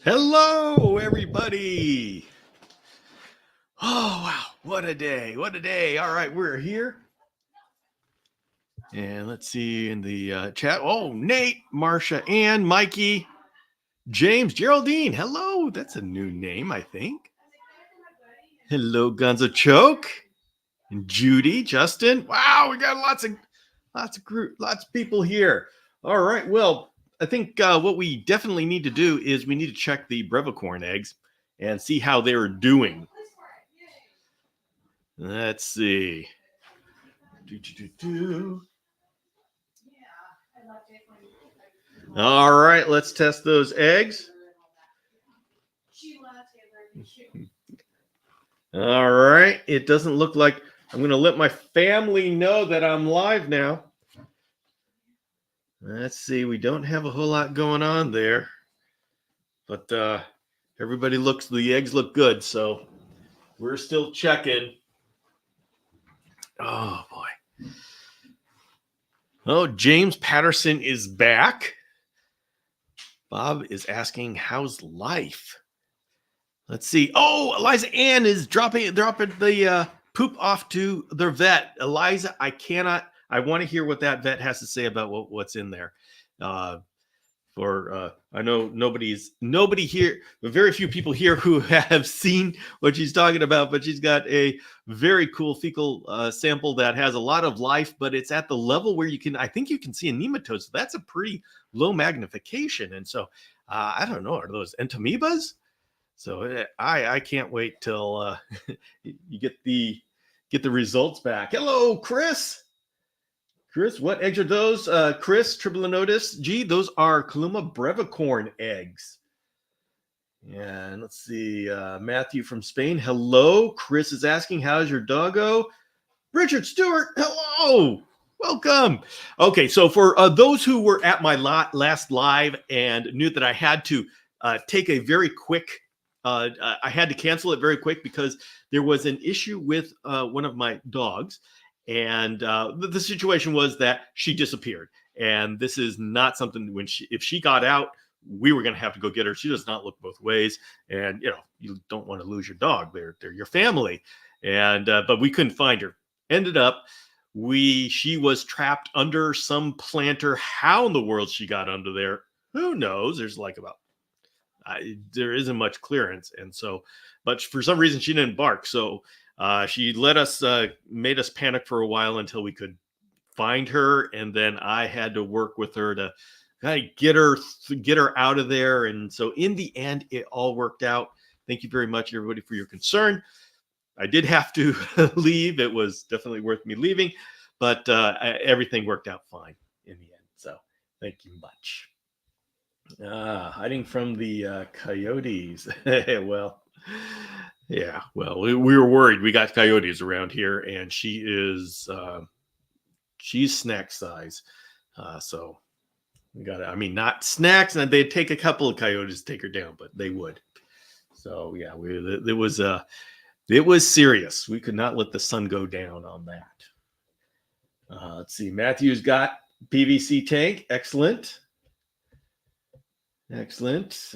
Hello, everybody. Oh, wow. What a day. What a day. All right, we're here. And let's see in the chat. Oh, Nate, Marcia, Ann, Mikey, James, Geraldine. Hello. That's a new name, I think. Hello, Gonzo Choke. And Judy, Justin. Wow, we got lots of people here. All right. Well, I think what we definitely need to do is we need to check the brevicorn eggs and see how they're doing. Let's see. All right, let's test those eggs. All right, it doesn't look like I'm going to let my family know that I'm live now. Let's see, we don't have a whole lot going on there, but the eggs look good, so we're still checking. Oh boy. Oh, James Patterson is back. Bob is asking, how's life? Let's see. Oh, Eliza Ann is dropping the poop off to their vet. Eliza, I want to hear what that vet has to say about what's in there. I know nobody here, very few people here who have seen what she's talking about, but she's got a very cool fecal sample that has a lot of life, but it's at the level where I think you can see a nematode. So that's a pretty low magnification. And so I don't know, are those entomebas? So I can't wait till you get the results back. Hello, Chris. Chris, what eggs are those? Chris, Triplanotus G, those are Kaluma brevicorn eggs. And let's see, Matthew from Spain. Hello. Chris is asking, how's your doggo? Richard Stewart, hello. Welcome. Okay, so for those who were at my last live and knew that I had to take a very quick, I had to cancel it very quick because there was an issue with one of my dogs. And the situation was that she disappeared. And this is not something if she got out, we were going to have to go get her. She does not look both ways. And, you don't want to lose your dog. They're your family. And, but we couldn't find her. Ended up, she was trapped under some planter. How in the world she got under there? Who knows? There's like there isn't much clearance. And so, but for some reason she didn't bark. So she made us panic for a while until we could find her. And then I had to work with her to kind of get her out of there. And so in the end, it all worked out. Thank you very much, everybody, for your concern. I did have to leave. It was definitely worth me leaving, but everything worked out fine in the end. So thank you much. Hiding from the coyotes. Well, yeah. Well, we were worried. We got coyotes around here, and she's snack size. So we got. I mean, not snacks, and they'd take a couple of coyotes to take her down, but they would. So yeah, it was serious. We could not let the sun go down on that. Let's see. Matthew's got PVC tank. Excellent. Excellent.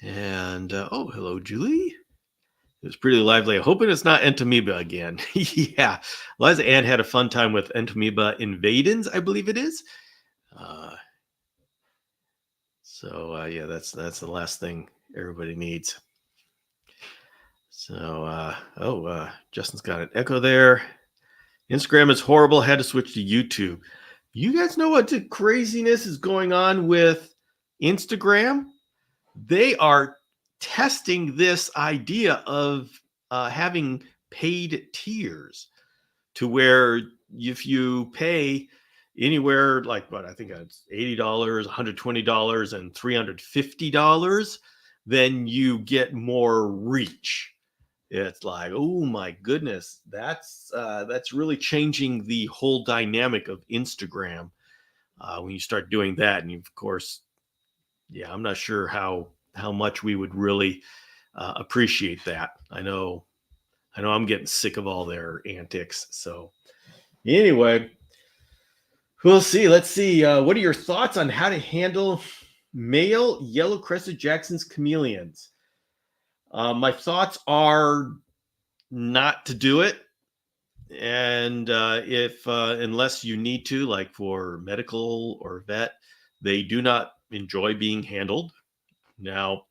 And oh, hello, Julie. It was pretty lively. I'm hoping it's not Entomoeba again. Yeah, Liza Ann had a fun time with Entomoeba invadens, I believe it is. Yeah, that's the last thing everybody needs. So Justin's got an echo there. Instagram is horrible. Had to switch to YouTube. You guys know what craziness is going on with Instagram? They are testing this idea of having paid tiers to where if you pay anywhere like I think it's $80, $120, and $350, then you get more reach. It's like, oh my goodness, that's really changing the whole dynamic of Instagram when you start doing that. And of course, yeah, I'm not sure how much we would really appreciate that. I know I'm getting sick of all their antics. So anyway, we'll see. Let's see. What are your thoughts on how to handle Male yellow-crested Jackson's chameleons. My thoughts are not to do it. And if unless you need to, like for medical or vet, they do not enjoy being handled. Now,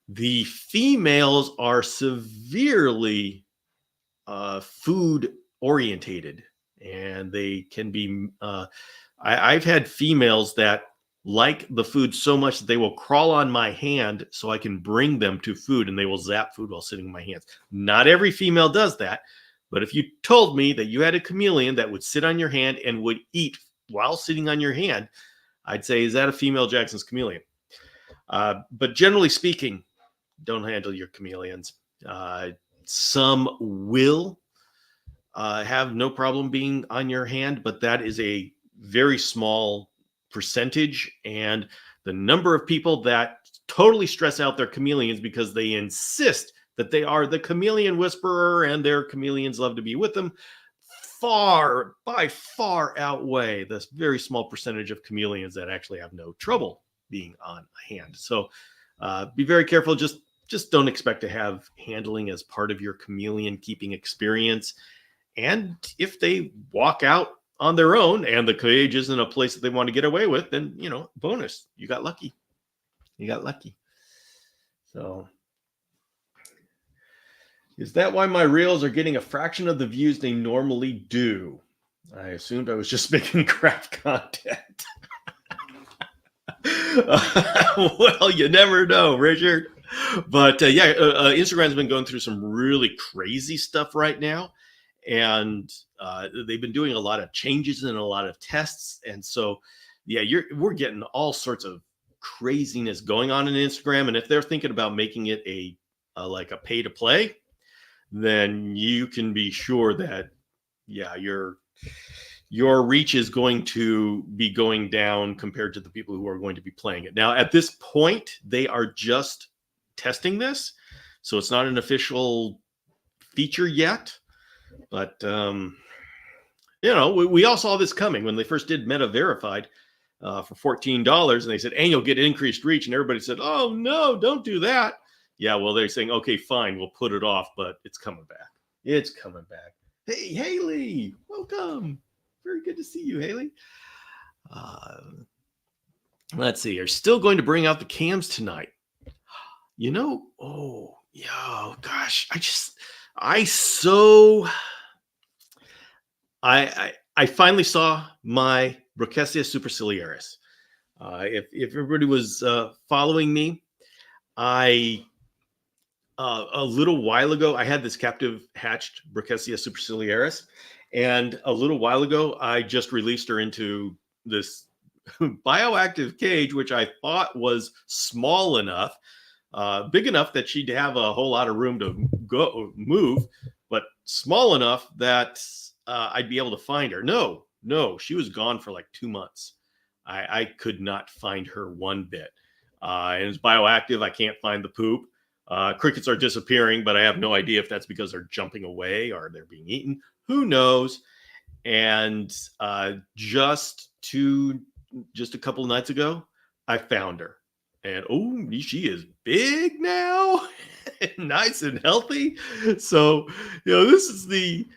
the females are severely food orientated, and they can be. I've had females that like the food so much that they will crawl on my hand so I can bring them to food, and they will zap food while sitting in my hands. Not every female does that, but if you told me that you had a chameleon that would sit on your hand and would eat while sitting on your hand, I'd say, is that a female Jackson's chameleon? But generally speaking, don't handle your chameleons. Some will have no problem being on your hand, but that is a very small percentage. And the number of people that totally stress out their chameleons because they insist that they are the chameleon whisperer and their chameleons love to be with them by far outweigh this very small percentage of chameleons that actually have no trouble being on a hand. So be very careful. Just don't expect to have handling as part of your chameleon keeping experience. And if they walk out on their own and the cage isn't a place that they want to get away with, then, bonus, you got lucky. So is that why my reels are getting a fraction of the views they normally do? I assumed I was just making crap content. Well, you never know, Richard. But Instagram's been going through some really crazy stuff right now. And they've been doing a lot of changes and a lot of tests. And so, we're getting all sorts of craziness going on in Instagram. And if they're thinking about making it a pay to play, then you can be sure that, your reach is going to be going down compared to the people who are going to be playing it. Now, at this point, they are just testing this. So it's not an official feature yet. But, we all saw this coming when they first did Meta Verified for $14. And they said, and you'll get increased reach. And everybody said, oh, no, don't do that. Yeah, well, they're saying, okay, fine, we'll put it off, but it's coming back. It's coming back. Hey, Haley, welcome. Very good to see you, Haley. Let's see. You're still going to bring out the cams tonight. Oh, yeah, gosh. I finally saw my Brookesia superciliaris. If everybody was following me, a little while ago, I had this captive hatched Brookesia superciliaris, and a little while ago, I just released her into this bioactive cage, which I thought was small enough, big enough that she'd have a whole lot of room to move, but small enough that I'd be able to find her. No, she was gone for like 2 months. I could not find her one bit. And it's bioactive. I can't find the poop. Crickets are disappearing, but I have no idea if that's because they're jumping away or they're being eaten. Who knows? And just a couple of nights ago, I found her. And she is big now, nice and healthy. So, this is the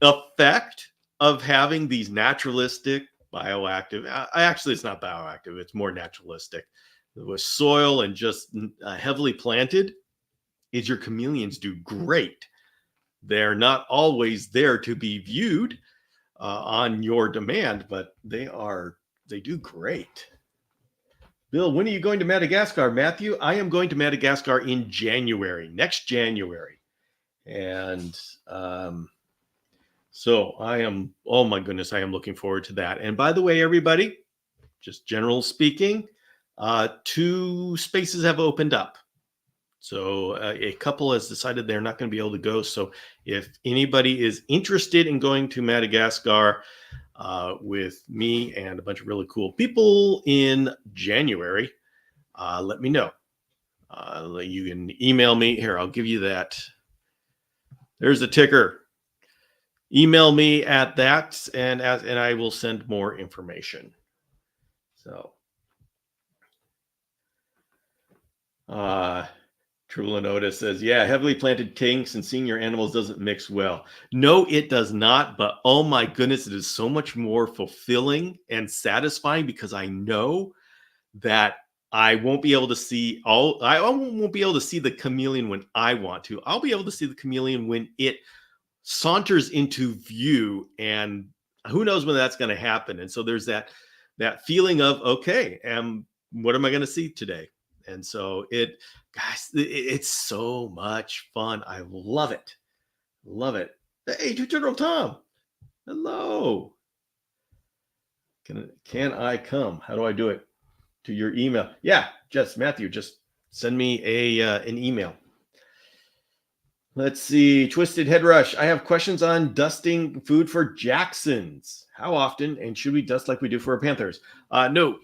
effect of having these naturalistic bioactive. Actually, it's not bioactive; it's more naturalistic. With soil and just heavily planted, is your chameleons do great. They're not always there to be viewed on your demand, but they do great. Bill, when are you going to Madagascar? Matthew, I am going to Madagascar in January, next January. And so I am, oh my goodness, I am looking forward to that. And by the way, everybody, just general speaking, 2 spaces have opened up. So a couple has decided they're not going to be able to go. So if anybody is interested in going to Madagascar with me and a bunch of really cool people in January, let me know. You can email me. Here, I'll give you that. There's the ticker. Email me at that, and I will send more information. So Uh, Trula Otis says, yeah, heavily planted tanks and seeing your animals doesn't mix well. No, it does not. But oh my goodness, it is so much more fulfilling and satisfying because I know that I won't be able to see I won't be able to see the chameleon when I want to. I'll be able to see the chameleon when it saunters into view, and who knows when that's going to happen. And so there's that feeling of, okay, what am I going to see today? And so it's so much fun. I love it. Hey, two turtle Tom, hello. Can I come? How do I do it? To your email? Yeah, Matthew, just send me an email. Let's see. Twisted Head Rush. I have questions on dusting food for Jacksons. How often, and should we dust like we do for our Panthers? No,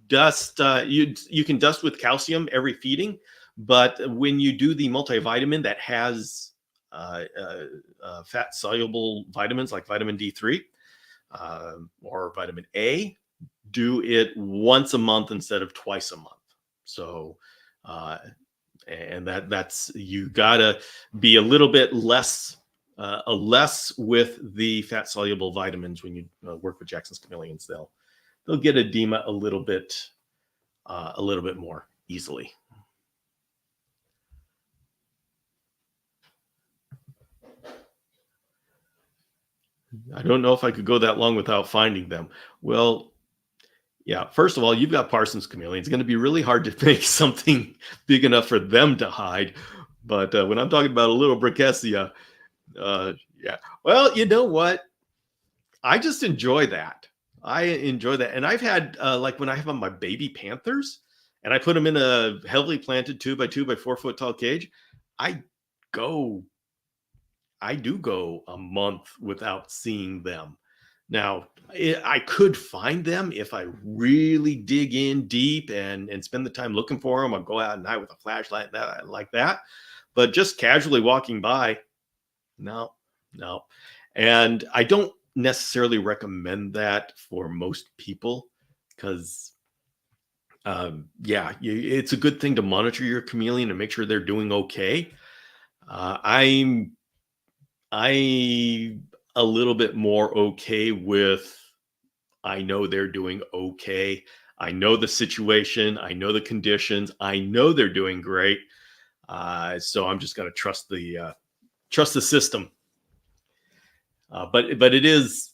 dust. You can dust with calcium every feeding, but when you do the multivitamin that has fat soluble vitamins like vitamin D3 or vitamin A, do it once a month instead of twice a month. So and that's you gotta be a little bit less with the fat soluble vitamins when you work with Jackson's chameleons. They'll get edema a little bit more easily. I don't know if I could go that long without finding them. Well, yeah, first of all, you've got Parsons chameleons. It's going to be really hard to make something big enough for them to hide. But when I'm talking about a little Brachysia, yeah. Well, you know what? I just enjoy that. I enjoy that. And I've had, like when I have my baby panthers and I put them in a heavily planted 2x2 by 4 foot tall cage, I go, I do go a month without seeing them. Now, I could find them if I really dig in deep and spend the time looking for them. I'll go out at night with a flashlight like that. But just casually walking by, no, no. And I don't necessarily recommend that for most people because, yeah, it's a good thing to monitor your chameleon and make sure they're doing okay. I'm a little bit more okay with, I know they're doing okay. I know the situation. I know the conditions. I know they're doing great. So I'm just going to trust the system. But it is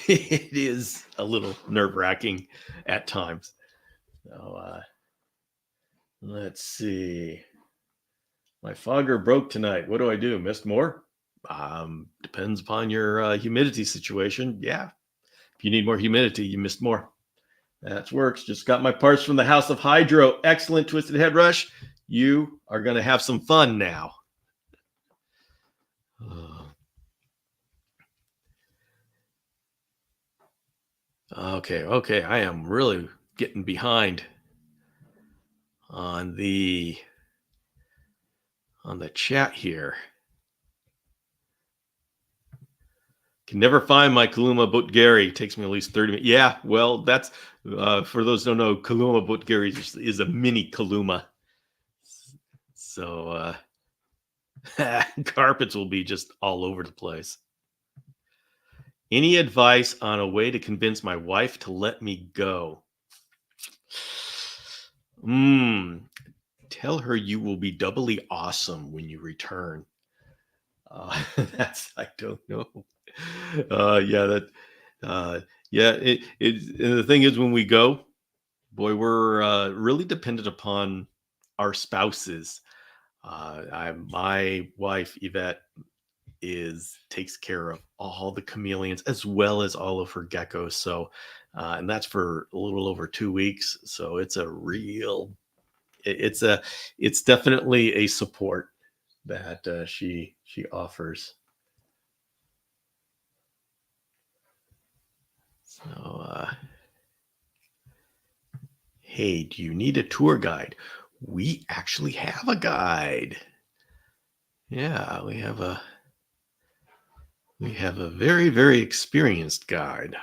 it is a little nerve wracking at times. So let's see. My fogger broke tonight. What do I do? Missed more? Depends upon your humidity situation. Yeah, if you need more humidity, you missed more. That works. Just got my parts from the House of Hydro. Excellent, Twisted Head Rush. You are going to have some fun now. Okay. I am really getting behind on the chat here. Can never find my Kaluma Butgeri. Takes me at least 30 minutes. Yeah, well, that's for those who don't know, Kaluma Butgeri is a mini Kaluma. So carpets will be just all over the place. Any advice on a way to convince my wife to let me go? Tell her you will be doubly awesome when you return. I don't know. Yeah, and the thing is, when we go, boy, we're really dependent upon our spouses. My wife Yvette takes care of all the chameleons as well as all of her geckos. So, and that's for a little over 2 weeks. So it's it's definitely a support that she offers. So, hey, do you need a tour guide? We actually have a guide. Yeah, we have a very, very experienced guide.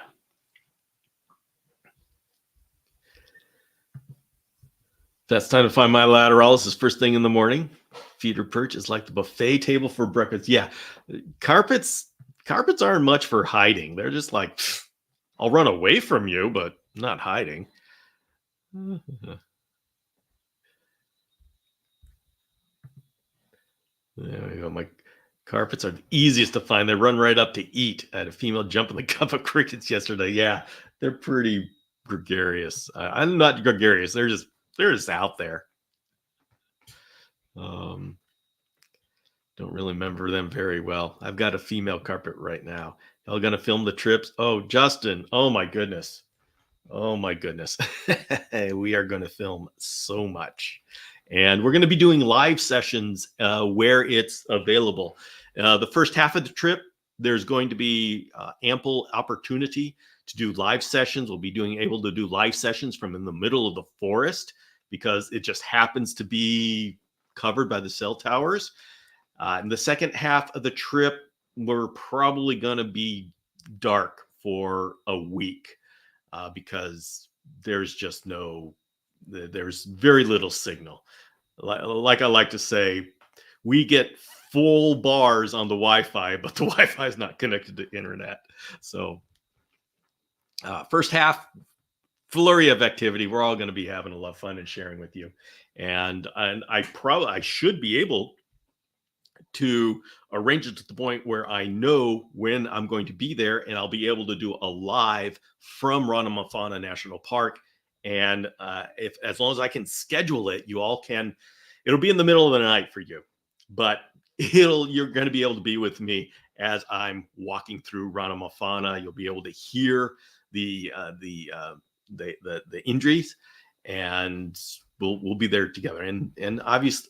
That's time to find my lateral. This is first thing in the morning. Feeder perch is like the buffet table for breakfast. Yeah, carpets aren't much for hiding. They're just like, I'll run away from you, but not hiding. There we go. My carpets are the easiest to find. They run right up to eat. I had a female jump in the cup of crickets yesterday. Yeah, they're pretty gregarious. I'm not gregarious. They're just out there. Um, don't really remember them very well. I've got a female carpet right now. Y'all gonna film the trips? Oh, Justin. Oh my goodness. Oh my goodness. We are going to film so much. And we're going to be doing live sessions where it's available. The first half of the trip, there's going to be ample opportunity to do live sessions. We'll be able to do live sessions from in the middle of the forest because it just happens to be covered by the cell towers. In the second half of the trip, we're probably going to be dark for a week. Because there's very little signal. Like I like to say, we get full bars on the Wi-Fi, but the Wi-Fi is not connected to internet. So first half, flurry of activity. We're all going to be having a lot of fun and sharing with you. And I should be able to arrange it to the point where I know when I'm going to be there, and I'll be able to do a live from Ranamafana National Park. And if as long as I can schedule it, you all can. It'll be in the middle of the night for you, but you're going to be able to be with me as I'm walking through Ranamafana. You'll be able to hear the injuries, and we'll be there together. And obviously,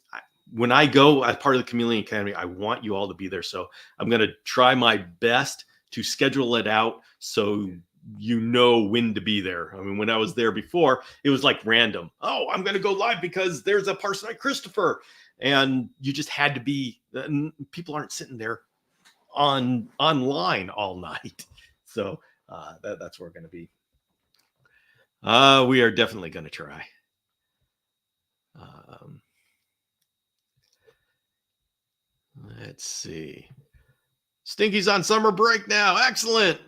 when I go as part of the Chameleon Academy, I want you all to be there. So I'm going to try my best to schedule it out so you know when to be there. I mean, when I was there before, it was like random. Oh, I'm going to go live because there's a Parsonite Christopher. And you just had to be, people aren't sitting there online all night. So that's where we're going to be. We are definitely going to try. Let's see. Stinky's on summer break now. Excellent.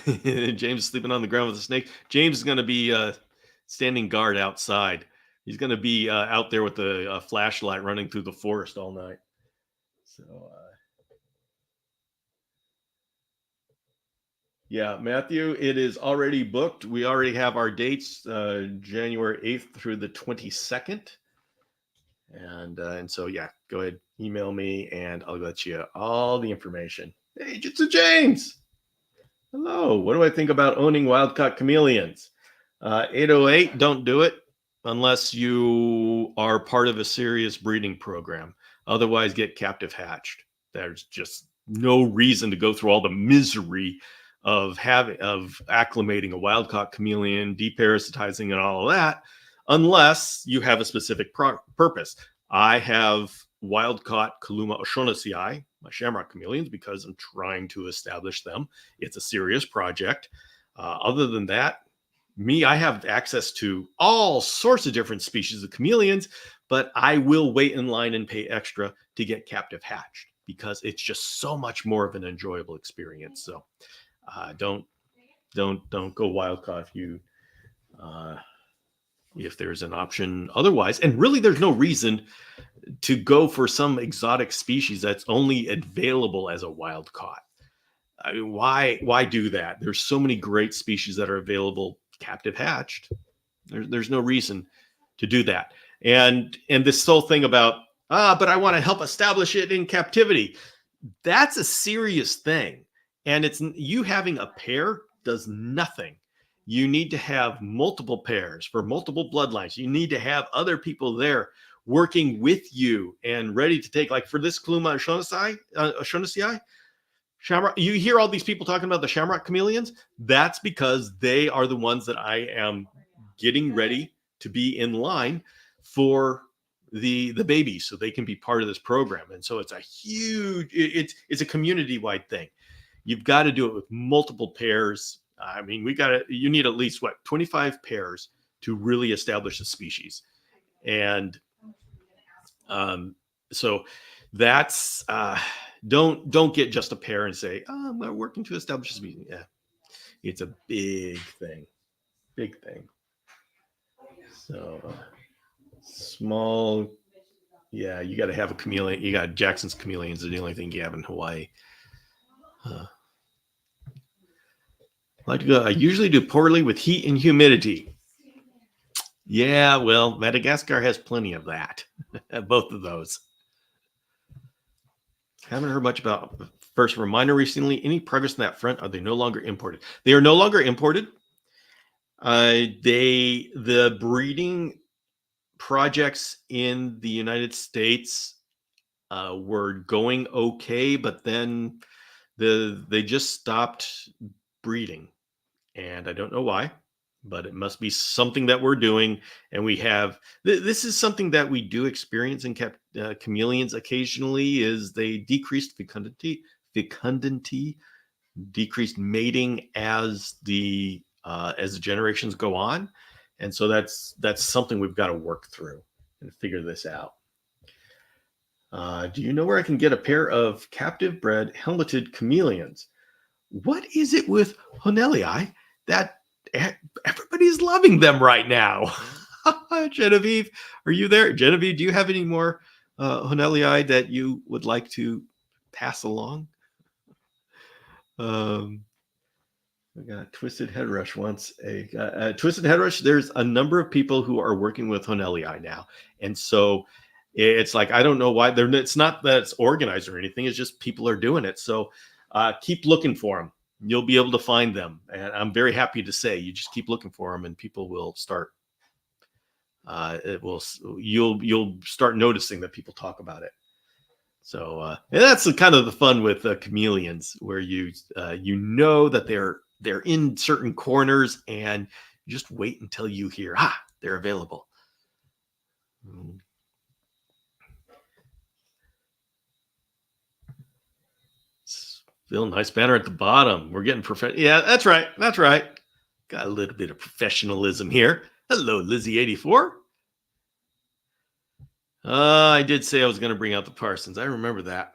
James is sleeping on the ground with a snake. James is going to be standing guard outside. He's going to be out there with a flashlight running through the forest all night. So, yeah, Matthew, it is already booked. We already have our dates, January 8th through the 22nd. And so, yeah, go ahead, email me, and I'll let you all the information. Hey, Jitsu James. Hello. What do I think about owning wild-caught chameleons? 808, don't do it unless you are part of a serious breeding program. Otherwise, get captive hatched. There's just no reason to go through all the misery of acclimating a wild-caught chameleon, deparasitizing, and all of that, unless you have a specific purpose. I have wild-caught Kaluma O'Shaughnessy, my shamrock chameleons, because I'm trying to establish them. It's a serious project. Other than that, I have access to all sorts of different species of chameleons, but I will wait in line and pay extra to get captive hatched because it's just so much more of an enjoyable experience. So don't go wild-caught if there's an option otherwise. And really, there's no reason to go for some exotic species that's only available as a wild caught. I mean, why do that? There's so many great species that are available captive hatched. There's no reason to do that. And this whole thing about, but I want to help establish it in captivity. That's a serious thing. And it's you having a pair does nothing. You need to have multiple pairs for multiple bloodlines. You need to have other people there working with you and ready to take, like for this Kaluma O'Shaughnessy, Shamrock. You hear all these people talking about the Shamrock chameleons. That's because they are the ones that I am getting ready to be in line for the babies, so they can be part of this program. And so it's a huge, it's a community-wide thing. You've got to do it with multiple pairs I mean, you need at least 25 pairs to really establish a species. And so that's don't get just a pair and say, oh, I'm working to establish a species. Yeah, it's a big thing. So small, yeah, you got to have a chameleon. You got Jackson's chameleons are the only thing you have in Hawaii. I usually do poorly with heat and humidity. Yeah, well, Madagascar has plenty of that. Both of those. Haven't heard much about first reminder recently. Any progress on that front? Are they no longer imported? They are no longer imported. The breeding projects in the United States were going okay, but then they just stopped breeding, and I don't know why, but it must be something that we're doing. And we have this is something that we do experience in chameleons occasionally. Is they decreased fecundity, decreased mating as the generations go on, and so that's something we've got to work through and figure this out. Do you know where I can get a pair of captive bred helmeted chameleons? What is it with Honellii that everybody's loving them right now? Genevieve, are you there? Genevieve, do you have any more Honellii that you would like to pass along? I got Twisted Head Rush once. A Twisted Head Rush, there's a number of people who are working with Honellii now. And so it's like, I don't know why. It's not that it's organized or anything. It's just people are doing it. So keep looking for them. You'll be able to find them. And I'm very happy to say you just keep looking for them and people will start. You'll start noticing that people talk about it. So and that's the kind of the fun with chameleons, where you know that they're in certain corners, and you just wait until you hear, they're available. Phil, nice banner at the bottom. We're getting professional. Yeah, that's right. Got a little bit of professionalism here. Hello, Lizzie84. I did say I was going to bring out the Parsons. I remember that,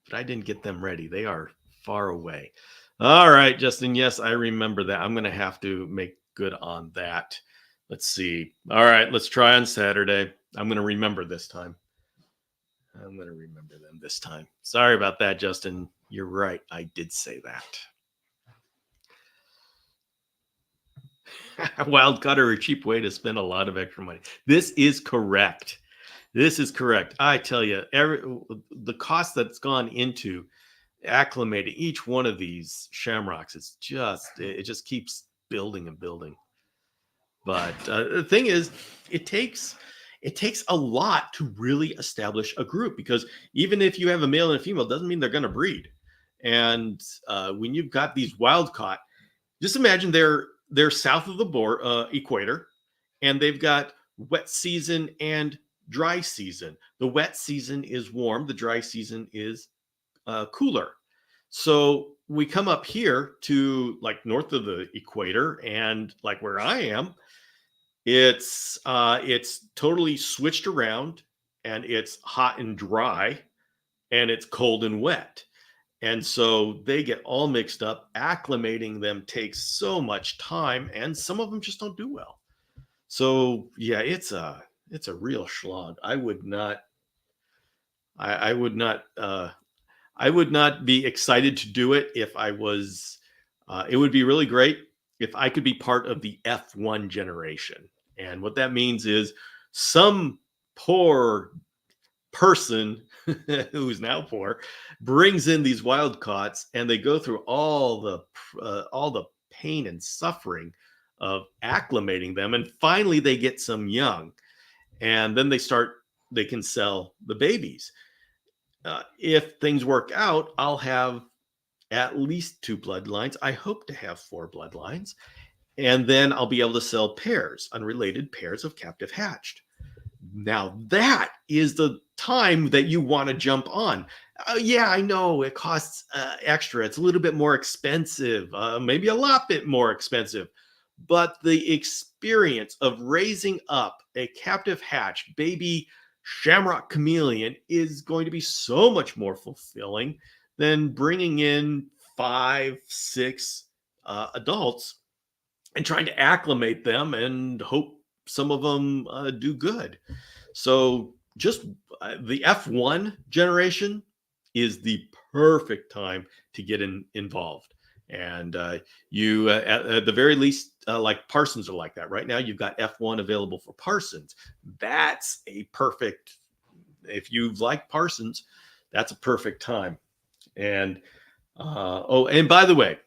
but I didn't get them ready. They are far away. All right, Justin. Yes, I remember that. I'm going to have to make good on that. Let's see. All right, let's try on Saturday. I'm going to remember this time. I'm going to remember them this time. Sorry about that, Justin. You're right. I did say that. Wild caught are a cheap way to spend a lot of extra money. This is correct. I tell you, the cost that's gone into acclimating each one of these shamrocks, it just keeps building and building. But the thing is, it takes a lot to really establish a group, because even if you have a male and a female, doesn't mean they're going to breed. And when you've got these wild caught, just imagine they're south of the equator, and they've got wet season and dry season. The wet season is warm, the dry season is cooler. So we come up here to like north of the equator, and like where I am, it's totally switched around, and it's hot and dry, and it's cold and wet. And so they get all mixed up. Acclimating them takes so much time, and some of them just don't do well. So yeah, it's a real schlong. I would not be excited to do it if I was. It would be really great if I could be part of the F1 generation. And what that means is some poor person who's now poor brings in these wild caughts, and they go through all the pain and suffering of acclimating them, and finally they get some young, and then they can sell the babies. If things work out, I'll have at least 2 bloodlines. I hope to have 4 bloodlines. And then I'll be able to sell unrelated pairs of captive hatched. Now that is the time that you want to jump on. Yeah, I know it costs extra. It's a little bit more expensive, maybe a lot bit more expensive. But the experience of raising up a captive hatch baby shamrock chameleon is going to be so much more fulfilling than bringing in 5, 6 adults and trying to acclimate them and hope some of them do good. So just the F1 generation is the perfect time to get involved. And you, at the very least, like Parsons are like that. Right now, you've got F1 available for Parsons. That's a perfect, if you like Parsons, that's a perfect time. And oh, and by the way,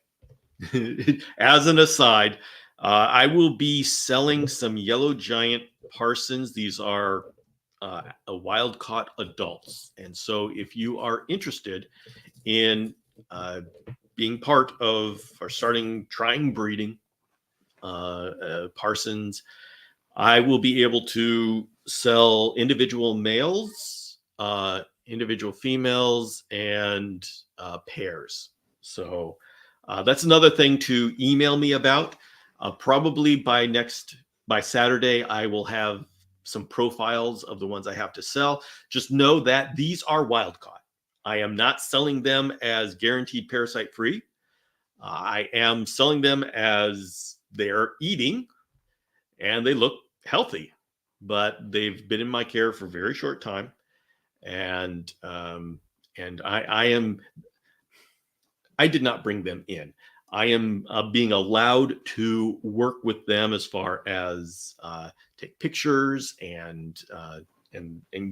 as an aside, I will be selling some yellow giant Parsons. These are wild caught adults. And so if you are interested in being part of or trying breeding Parsons, I will be able to sell individual males, individual females, and pairs. So that's another thing to email me about. Probably by Saturday, I will have some profiles of the ones I have to sell. Just know that these are wild caught. I am not selling them as guaranteed parasite free. I am selling them as they're eating and they look healthy, but they've been in my care for a very short time. And I did not bring them in. I am being allowed to work with them as far as take pictures and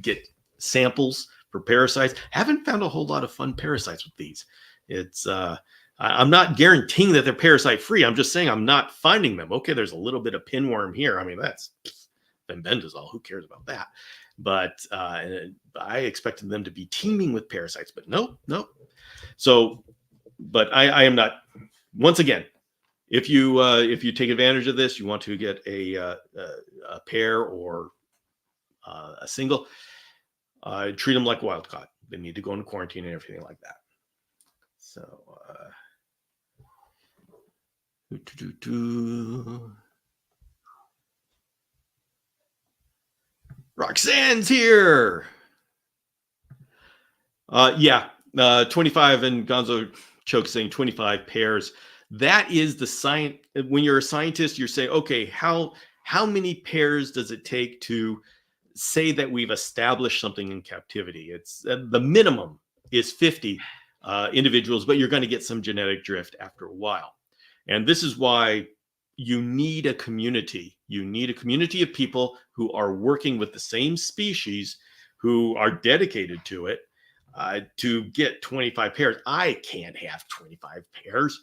get samples for parasites. Haven't found a whole lot of fun parasites with these. It's I'm not guaranteeing that they're parasite free. I'm just saying I'm not finding them. Okay, there's a little bit of pinworm here. I mean, that's bendazole. Who cares about that? But I expected them to be teeming with parasites, but no. So, but I am not. Once again, if you take advantage of this, you want to get a pair or a single, treat them like wild caught. They need to go into quarantine and everything like that. So, Roxanne's here. 25 and Gonzo Choke saying 25 pairs. That is the science. When you're a scientist, you're saying, okay, how many pairs does it take to say that we've established something in captivity? It's the minimum is 50 individuals, but you're going to get some genetic drift after a while. And this is why you need a community. You need a community of people who are working with the same species, who are dedicated to it, to get 25 pairs. I can't have 25 pairs.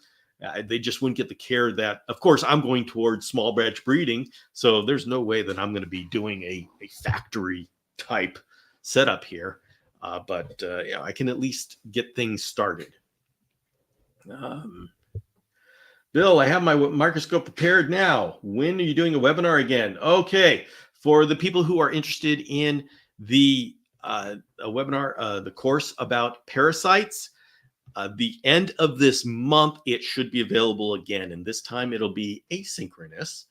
They just wouldn't get the care that, of course, I'm going towards small batch breeding. So there's no way that I'm going to be doing a factory type setup here. But I can at least get things started. Bill, I have my microscope prepared now. When are you doing a webinar again? Okay. For the people who are interested in the webinar, the course about parasites, the end of this month, it should be available again. And this time it'll be asynchronous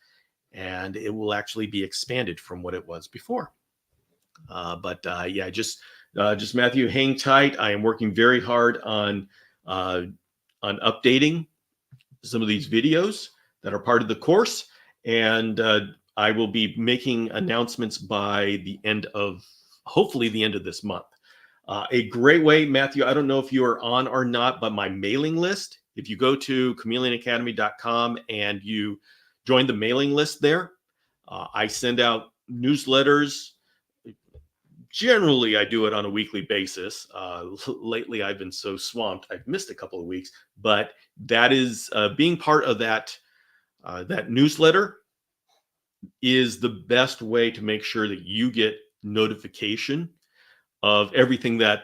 and it will actually be expanded from what it was before. Just Matthew, hang tight. I am working very hard on updating some of these videos that are part of the course. And I will be making announcements by hopefully the end of this month. A great way, Matthew, I don't know if you are on or not, but my mailing list, if you go to chameleonacademy.com and you join the mailing list there, I send out newsletters. Generally, I do it on a weekly basis. Lately, I've been so swamped, I've missed a couple of weeks, but that is being part of that newsletter is the best way to make sure that you get notification of everything that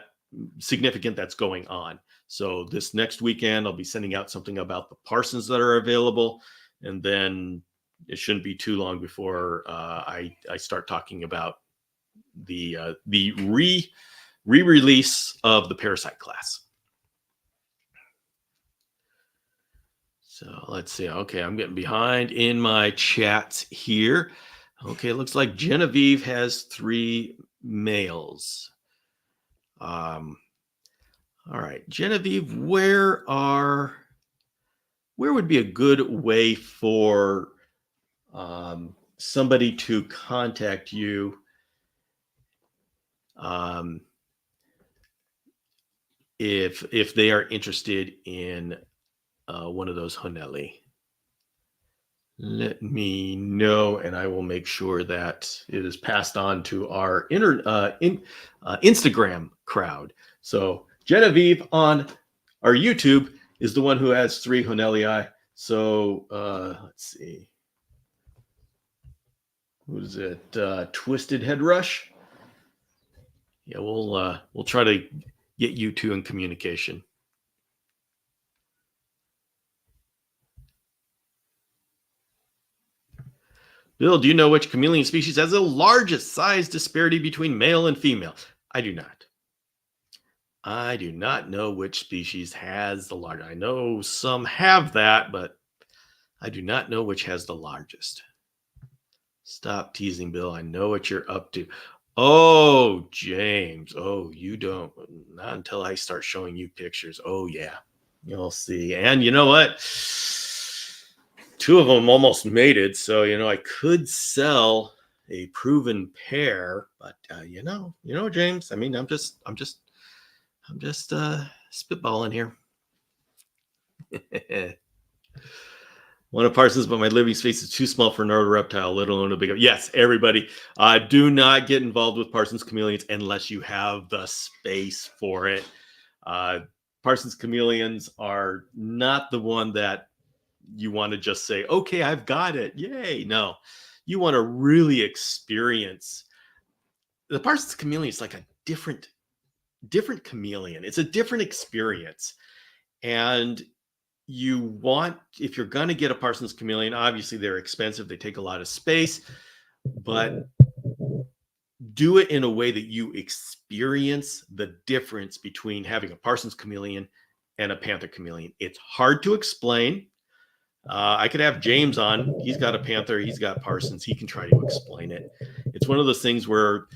significant that's going on. So this next weekend, I'll be sending out something about the Parsons that are available. And then it shouldn't be too long before I start talking about the re-release of the Parasite class. So let's see. Okay, I'm getting behind in my chats here. Okay, it looks like Genevieve has 3 males. All right, Genevieve, where would be a good way for somebody to contact you if they are interested in one of those Honelli? Let me know, and I will make sure that it is passed on to our Instagram crowd. So Genevieve on our YouTube is the one who has 3 Honelli. So let's see. Who's it? Twisted Head Rush. Yeah, we'll try to get you two in communication. Bill, do you know which chameleon species has the largest size disparity between male and female? I do not. I do not know which species has the largest. I know some have that, but I do not know which has the largest. Stop teasing, Bill. I know what you're up to. Oh, James. Oh, you don't. Not until I start showing you pictures. Oh, yeah. You'll see. And you know what? 2 of them almost mated. So, I could sell a proven pair, but James, I mean, I'm just spitballing here. One of Parsons, but my living space is too small for another reptile, let alone a big. Yes, everybody, do not get involved with Parsons chameleons unless you have the space for it. Parsons chameleons are not the one that you want to just say, okay, I've got it. Yay. No, you want to really experience. The Parsons chameleon is like a different chameleon. It's a different experience. And you want, if you're going to get a Parsons chameleon, obviously they're expensive. They take a lot of space, but do it in a way that you experience the difference between having a Parsons chameleon and a panther chameleon. It's hard to explain. I could have James on. He's got a panther. He's got Parsons. He can try to explain it. It's one of those things where,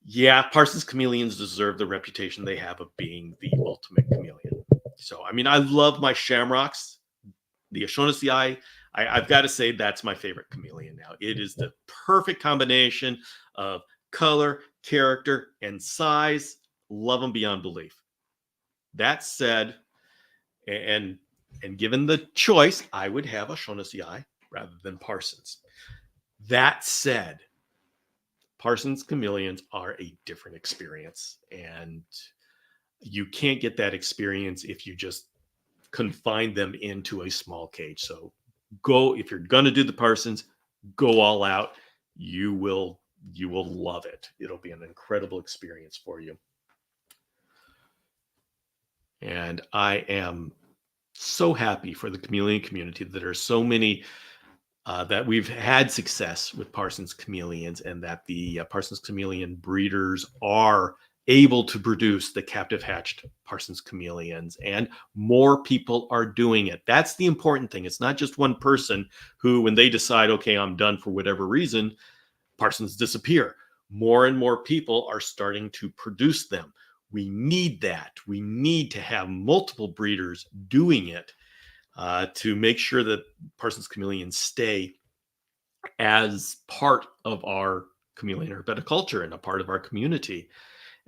yeah, Parsons chameleons deserve the reputation they have of being the ultimate chameleon. So, I mean, I love my shamrocks. The O'Shaughnessy I've got to say that's my favorite chameleon now. It is the perfect combination of color, character, and size. Love them beyond belief. That said, and given the choice, I would have O'Shaughnessy rather than Parsons. That said, Parsons chameleons are a different experience, and you can't get that experience if you just confine them into a small cage. So if you're going to do the Parsons, go all out. You will love it. It'll be an incredible experience for you. And I am so happy for the chameleon community that there are so many that we've had success with Parsons chameleons, and that the Parsons chameleon breeders are able to produce the captive hatched Parsons chameleons, and more people are doing it. That's the important thing. It's not just one person who, when they decide, okay, I'm done for whatever reason, Parsons disappear. More and more people are starting to produce them. We need that. We need to have multiple breeders doing it to make sure that Parsons chameleons stay as part of our chameleon herpetoculture and a part of our community.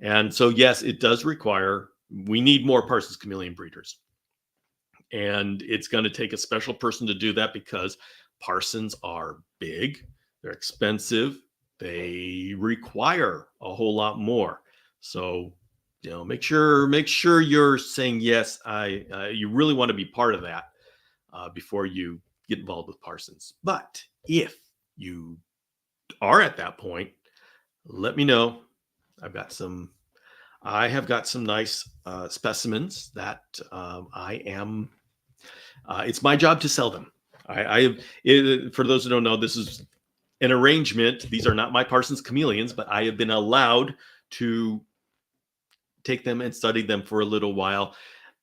And so, yes, it does require, we need more Parsons chameleon breeders. And it's going to take a special person to do that, because Parsons are big, they're expensive, they require a whole lot more. So, make sure you're saying yes. You really want to be part of that before you get involved with Parsons. But if you are at that point, let me know. I have got some nice specimens that it's my job to sell them. For those who don't know, this is an arrangement. These are not my Parsons chameleons, but I have been allowed to take them and study them for a little while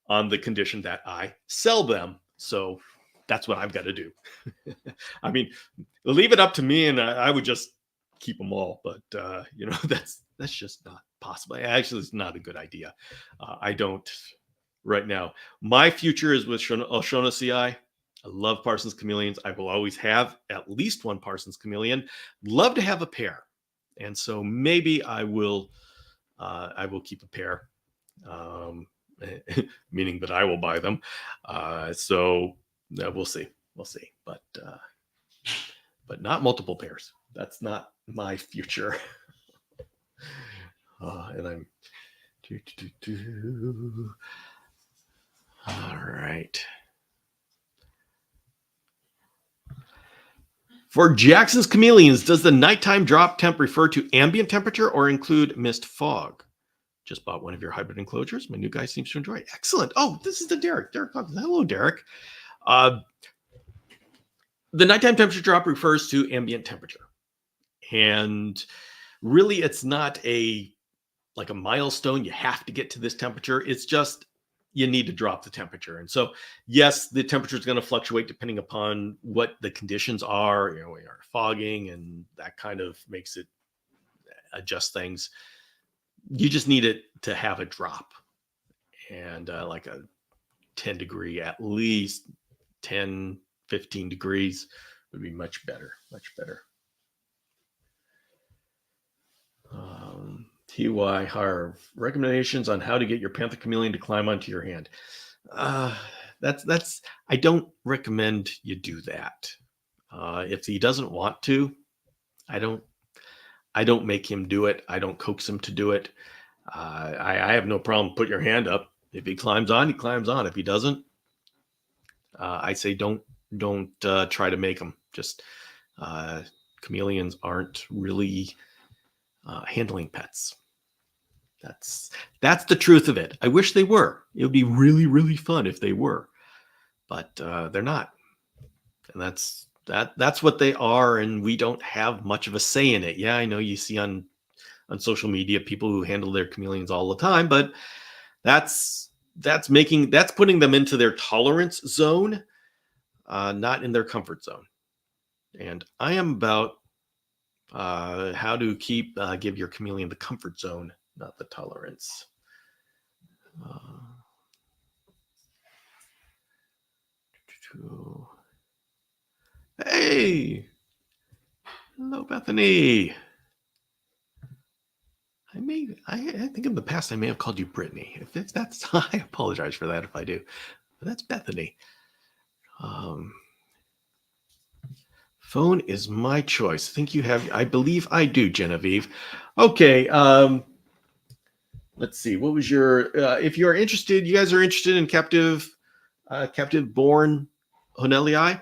on the condition that I sell them. So that's what I've got to do. I mean, leave it up to me, and I would just keep them all. But that's just not possible. Actually, it's not a good idea. I don't right now. My future is with O'Shaughnessy. I love Parsons chameleons. I will always have at least one Parsons chameleon. Love to have a pair, and so maybe I will keep a pair. Meaning that I will buy them. So we'll see, but not multiple pairs. That's not my future. And I'm all right. For Jackson's chameleons, does the nighttime drop temp refer to ambient temperature or include mist fog? Just bought one of your hybrid enclosures. My new guy seems to enjoy it. Excellent. Oh, this is the Derek. Hello, Derek. The nighttime temperature drop refers to ambient temperature. And really, it's not like a milestone. You have to get to this temperature. It's just you need to drop the temperature. And so, yes, the temperature is going to fluctuate depending upon what the conditions are. We are fogging, and that kind of makes it adjust things. You just need it to have a drop, and like a 10 degree, at least 10, 15 degrees would be much better. TY Harv, recommendations on how to get your panther chameleon to climb onto your hand. That's I don't recommend you do that. If he doesn't want to, I don't make him do it. I don't coax him to do it. I have no problem. Put your hand up. If he climbs on, he climbs on. If he doesn't, I say don't try to make him. Just chameleons aren't really handling pets. That's the truth of it. I wish they were. It would be really, really fun if they were, but they're not. And that's what they are, and we don't have much of a say in it. Yeah, I know you see on social media people who handle their chameleons all the time, but that's putting them into their tolerance zone, not in their comfort zone. And I am about how to give your chameleon the comfort zone, not the tolerance. Hey, hello, Bethany. I think in the past I may have called you Brittany. If that's, I apologize for that if I do. But that's Bethany. Phone is my choice. I believe I do, Genevieve. Okay. Let's see. What was your? If you are interested, you guys are interested in captive born Honellii.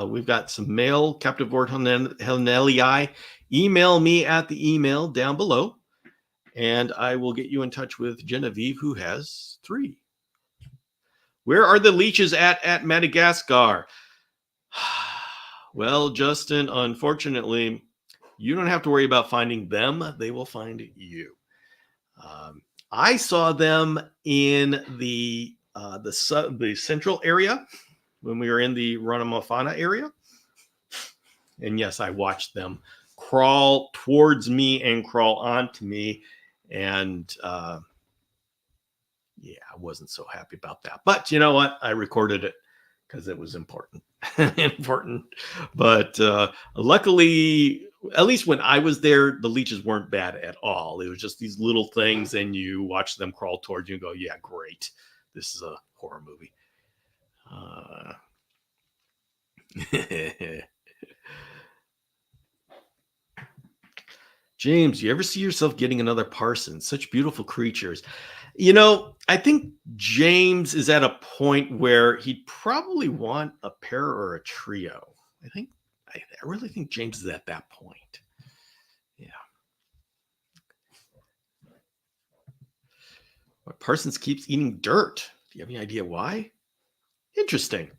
We've got some male captive born Honellii. Email me at the email down below, and I will get you in touch with Genevieve, who has 3. Where are the leeches at Madagascar? Well, Justin, unfortunately, you don't have to worry about finding them. They will find you. I saw them in the central area when we were in the Ranamafana area. And yes, I watched them crawl towards me and crawl onto me. And I wasn't so happy about that. But you know what? I recorded it because it was important. But luckily, at least when I was there, the leeches weren't bad at all. It was just these little things, and you watch them crawl towards you and go, yeah, great. This is a horror movie. James, you ever see yourself getting another Parsons? Such beautiful creatures. I think James is at a point where he'd probably want a pair or a trio. I really think James is at that point. Yeah. But Parsons keeps eating dirt. Do you have any idea why? Interesting.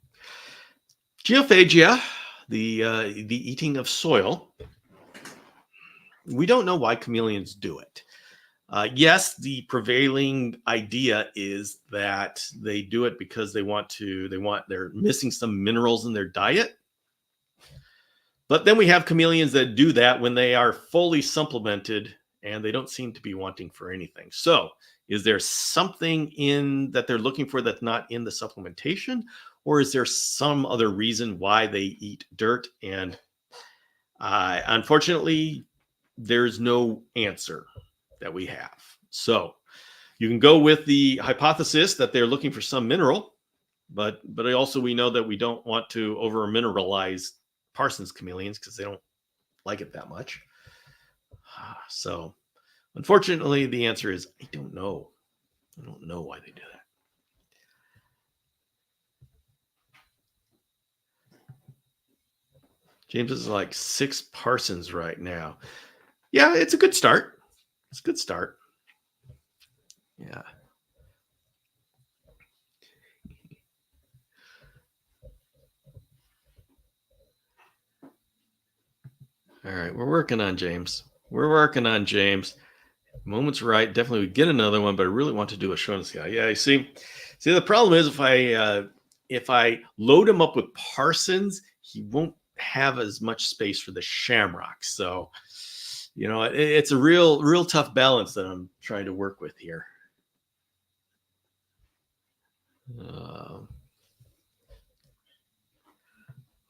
Geophagia. the eating of soil. We don't know why chameleons do it. Yes, the prevailing idea is that they do it because they're missing some minerals in their diet. But then we have chameleons that do that when they are fully supplemented and they don't seem to be wanting for anything. So, is there something in that they're looking for that's not in the supplementation? Or is there some other reason why they eat dirt? And unfortunately, there's no answer that we have. So, you can go with the hypothesis that they're looking for some mineral, but also we know that we don't want to over mineralize Parsons chameleons because they don't like it that much. So, unfortunately, the answer is I don't know. I don't know why they do that. James is like 6 Parsons right now. Yeah, it's a good start. It's a good start. Yeah. All right, we're working on James. We're working on James. Moment's right. Definitely we get another one, but I really want to do a show in the sky. Yeah, you see, the problem is if I load him up with Parsons, he won't have as much space for the shamrocks. So, it's a real tough balance that I'm trying to work with here.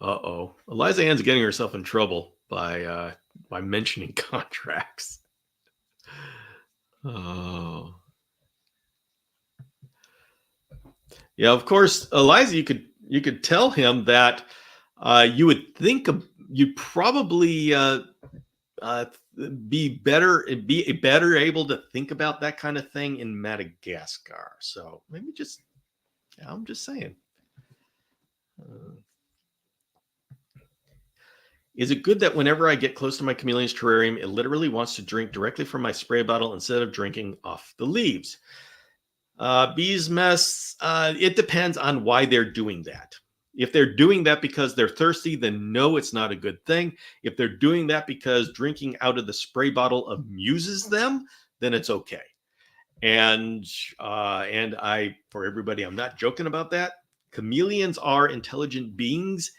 Uh-oh. Eliza Ann's getting herself in trouble by mentioning contracts. Oh. Yeah, of course, Eliza, you could tell him that you would think you'd probably be better able to think about that kind of thing in Madagascar. So maybe I'm just saying. Is it good that whenever I get close to my chameleon's terrarium, it literally wants to drink directly from my spray bottle instead of drinking off the leaves? Bees mess, it depends on why they're doing that. If they're doing that because they're thirsty, then no, it's not a good thing. If they're doing that because drinking out of the spray bottle amuses them, then it's okay. And for everybody, I'm not joking about that. Chameleons are intelligent beings.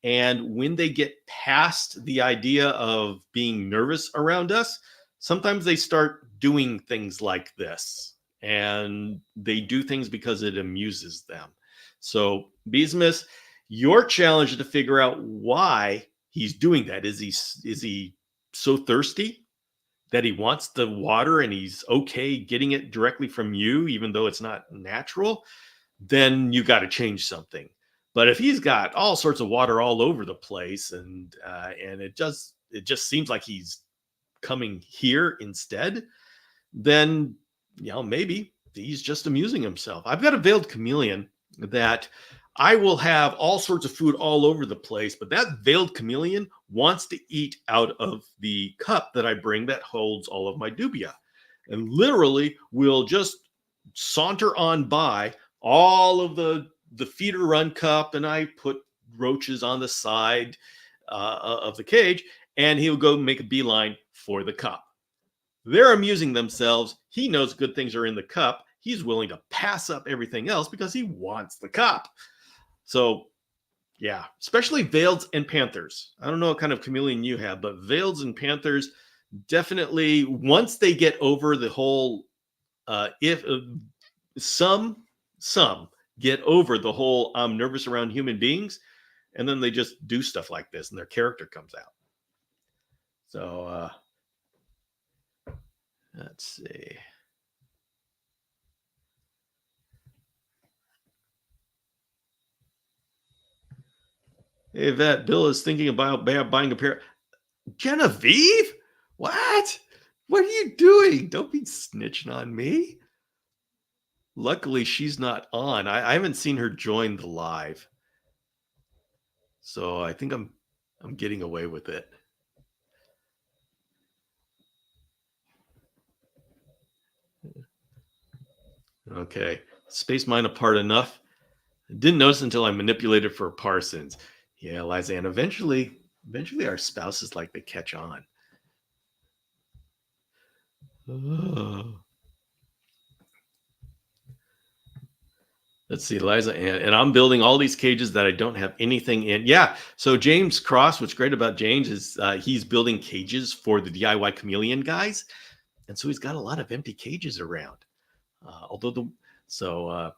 And when they get past the idea of being nervous around us, sometimes they start doing things like this. And they do things because it amuses them. So, Beesmas, your challenge is to figure out why he's doing that. Is he so thirsty that he wants the water and he's okay getting it directly from you, even though it's not natural? Then you got to change something. But if he's got all sorts of water all over the place and it just seems like he's coming here instead, then maybe he's just amusing himself. I've got a veiled chameleon that I will have all sorts of food all over the place, but that veiled chameleon wants to eat out of the cup that I bring that holds all of my dubia, and literally will just saunter on by all of the feeder run cup, and I put roaches on the side of the cage, and he'll go make a beeline for the cup. They're amusing themselves. He knows good things are in the cup. He's willing to pass up everything else because he wants the cup. So, yeah, especially veileds and panthers. I don't know what kind of chameleon you have, but veileds and panthers definitely, once they get over the whole, some get over the whole I'm nervous around human beings, and then they just do stuff like this and their character comes out. So let's see. Hey, Vet, Bill is thinking about buying a pair. Genevieve? What? What are you doing? Don't be snitching on me. Luckily, she's not on. I haven't seen her join the live. So I think I'm getting away with it. Okay. Space mine apart enough. I didn't notice until I manipulated for Parsons. Yeah, Liza, and eventually our spouses like they catch on. Oh. Let's see, Liza, and I'm building all these cages that I don't have anything in. Yeah. So James Cross, what's great about James is he's building cages for the DIY Chameleon guys, and so he's got a lot of empty cages around. Although the so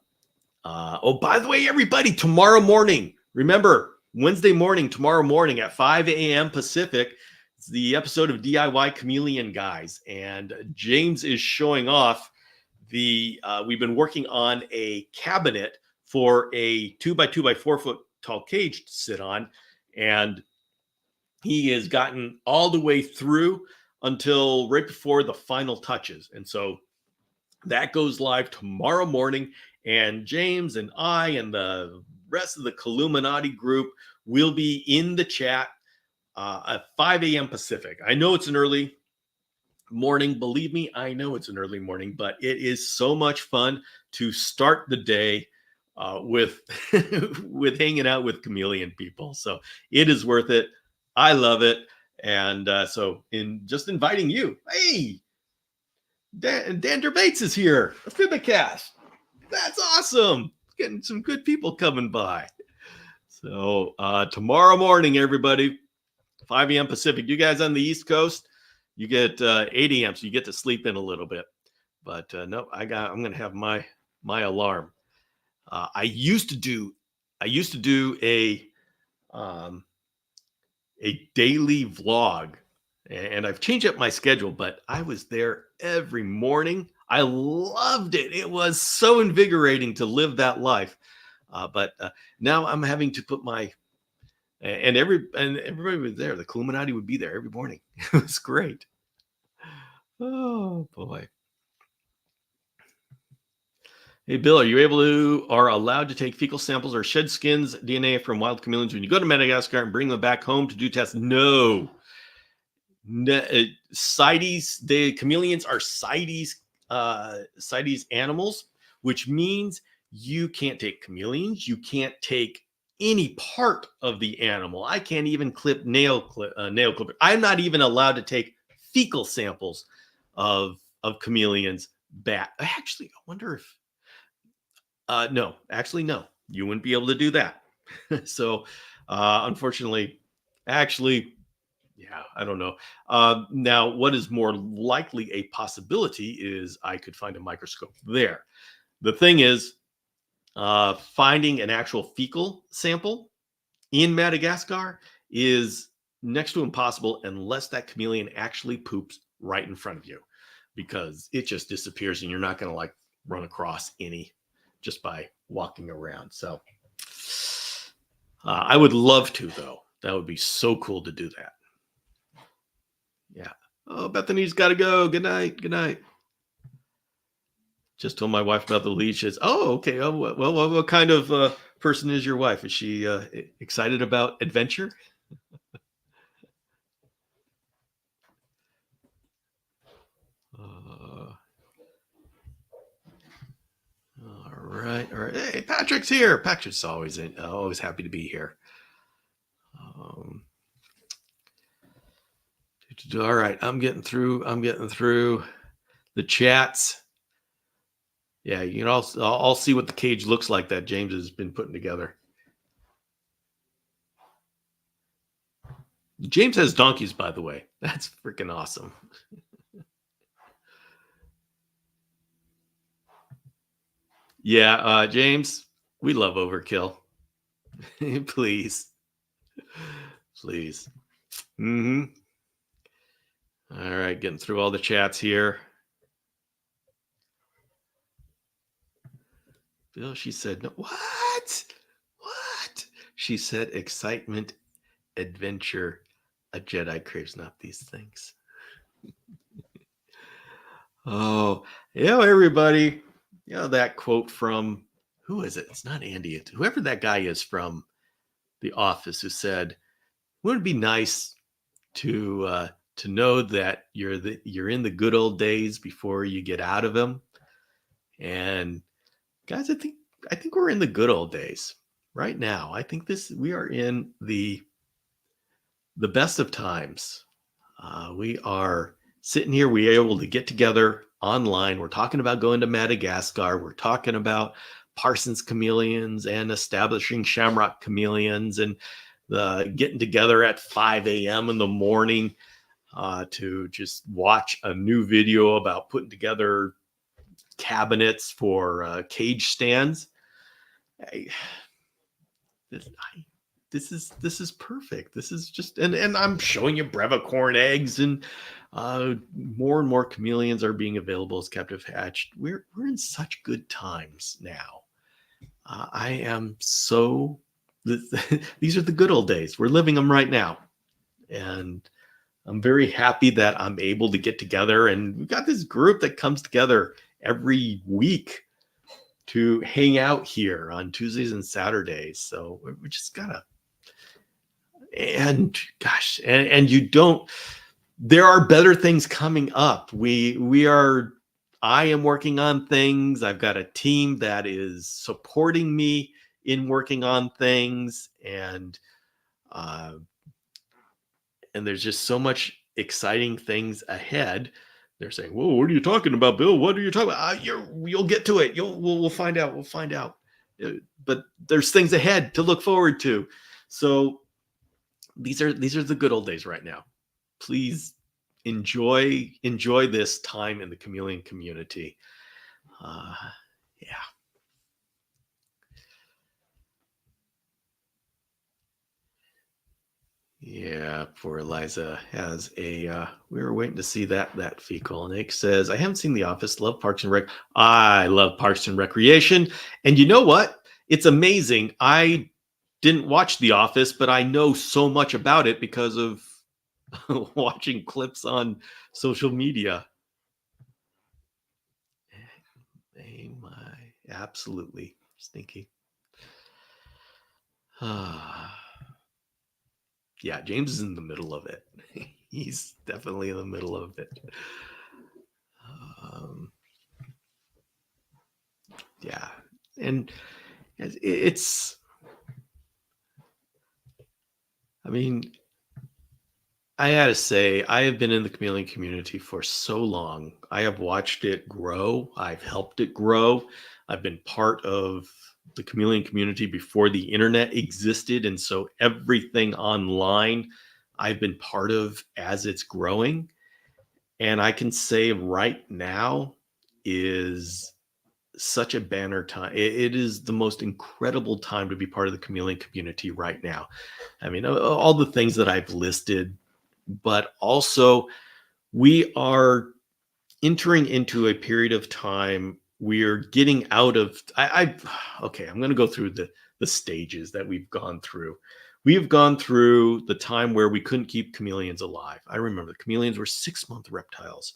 oh, by the way, everybody, tomorrow morning, remember Wednesday morning, tomorrow morning at 5 a.m. Pacific, it's the episode of DIY Chameleon guys, and James is showing off we've been working on a cabinet for a 2x2 by 4 foot tall cage to sit on, and he has gotten all the way through until right before the final touches. And so that goes live tomorrow morning, and James and I and the rest of the Illuminati group will be in the chat at 5 a.m. Pacific. I know it's an early morning. Believe me, I know it's an early morning, but it is so much fun to start the day with with hanging out with chameleon people. So it is worth it. I love it, and so in just inviting you. Hey, Dan Bates is here. Fibicast. That's awesome. Getting some good people coming by. So tomorrow morning, everybody, 5 a.m. Pacific. You guys on the East Coast, you get 8 a.m. So you get to sleep in a little bit. But no, I'm gonna have my alarm. I used to do a daily vlog, and I've changed up my schedule, but I was there every morning. I loved it. It was so invigorating to live that life. But now I'm having to put my and everybody was there. The Illuminati would be there every morning. It was great. Oh boy. Hey Bill, are you allowed to take fecal samples or shed skins DNA from wild chameleons when you go to Madagascar and bring them back home to do tests? No. CITES, the chameleons are CITES animals, which means you can't take chameleons. You can't take any part of the animal. I can't even clip nail clipper. I'm not even allowed to take fecal samples of chameleons back. Actually, I wonder if no, actually, no, you wouldn't be able to do that. So, unfortunately, actually, yeah, I don't know. Now, what is more likely a possibility is I could find a microscope there. The thing is, finding an actual fecal sample in Madagascar is next to impossible unless that chameleon actually poops right in front of you, because it just disappears and you're not going to like run across any just by walking around. So I would love to, though. That would be so cool to do that. Yeah. Oh, Bethany's got to go. Good night. Good night. Just told my wife about the leashes. Oh, okay. Oh, well, what kind of person is your wife? Is she excited about adventure? All right. Hey, Patrick's here. Patrick's always happy to be here. All right. I'm getting through the chats. Yeah, you know, I'll see what the cage looks like that James has been putting together. James has donkeys, by the way. That's freaking awesome. Yeah, James, we love overkill. Please. Please. Mm-hmm. All right, getting through all the chats here. Bill, she said, no, what? She said, excitement, adventure, a Jedi craves not these things. Oh, everybody. That quote from, who is it? It's not Andy. It's whoever that guy is from The Office who said, wouldn't it be nice to know that you're in the good old days before you get out of them? And guys, I think we're in the good old days. right now, I think we are in the best of times. We are sitting here, we are able to get together online. We're talking about going to Madagascar. We're talking about Parsons chameleons and establishing Shamrock chameleons, and getting together at 5 a.m. in the morning to just watch a new video about putting together cabinets for cage stands. I, this, this is perfect. This is just, and I'm showing you brevicorn eggs, and more chameleons are being available as captive hatched. We're in such good times now. I am so. These are the good old days. We're living them right now, and I'm very happy that I'm able to get together. And we've got this group that comes together every week to hang out here on Tuesdays and Saturdays. So we just gotta, and gosh, and you don't, there are better things coming up. I am working on things. I've got a team that is supporting me in working on things, and there's just so much exciting things ahead. They're saying, "Whoa, what are you talking about, Bill? What are you talking about?" You'll get to it. We'll find out. We'll find out. But there's things ahead to look forward to. So these are the good old days right now. Please enjoy this time in the chameleon community. Yeah. Yeah, poor Eliza has a we were waiting to see that fecal. Nick says, I haven't seen The Office, love Parks and Rec. I love Parks and Recreation. And you know what? It's amazing. I didn't watch The Office, but I know so much about it because of watching clips on social media. Hey, my, absolutely stinky. Yeah, James is in the middle of it. He's definitely in the middle of it. Yeah, and it's, I mean, I gotta say, I have been in the chameleon community for so long. I have watched it grow. I've helped it grow. I've been part of the chameleon community before the internet existed. And so everything online I've been part of as it's growing. And I can say right now is such a banner time. It is the most incredible time to be part of the chameleon community right now. I mean, all the things that I've listed, but also we are entering into a period of time. We're getting out of, okay, I'm going to go through the stages that we've gone through. We have gone through the time where we couldn't keep chameleons alive. I remember the chameleons were 6-month reptiles.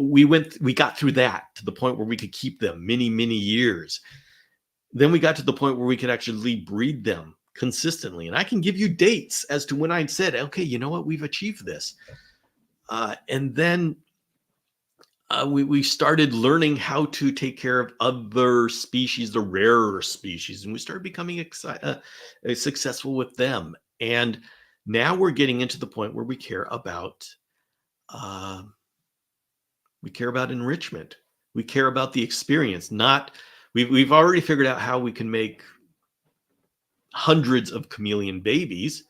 We got through that to the point where we could keep them many years. Then we got to the point where we could actually breed them consistently. And I can give you dates as to when I said, okay, you know what, we've achieved this. And then we started learning how to take care of other species, the rarer species, and we started becoming successful with them. And now we're getting into the point where we care about enrichment. We care about the experience. We've already figured out how we can make hundreds of chameleon babies.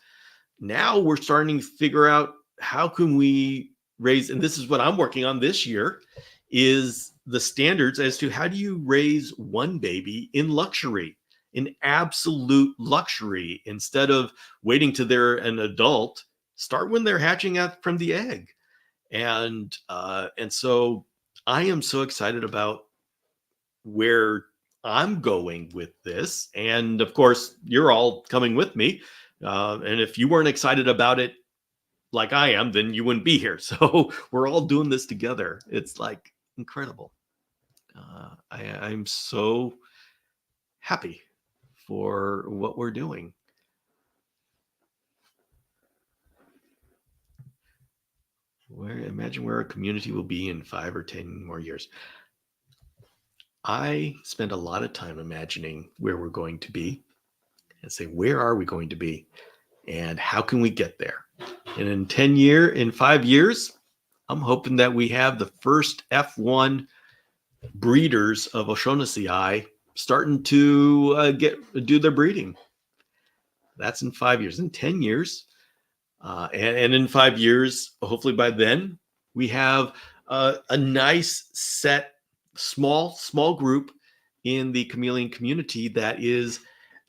Now we're starting to figure out how can we raise, and this is what I'm working on this year, is the standards as to how do you raise one baby in luxury, in absolute luxury, instead of waiting till they're an adult. Start when they're hatching out from the egg. And so I am so excited about where I'm going with this. And of course, you're all coming with me. And if you weren't excited about it like I am, then you wouldn't be here. So we're all doing this together. It's like incredible. I'm so happy for what we're doing. Imagine where our community will be in 5 or 10 more years. I spend a lot of time imagining where we're going to be. and say, where are we going to be? And how can we get there? And in 5 years, I'm hoping that we have the first F1 breeders of O'Shaughnessy starting to do their breeding. That's in 5 years. In 10 years, and in 5 years, hopefully by then, we have a nice set, small group in the chameleon community that is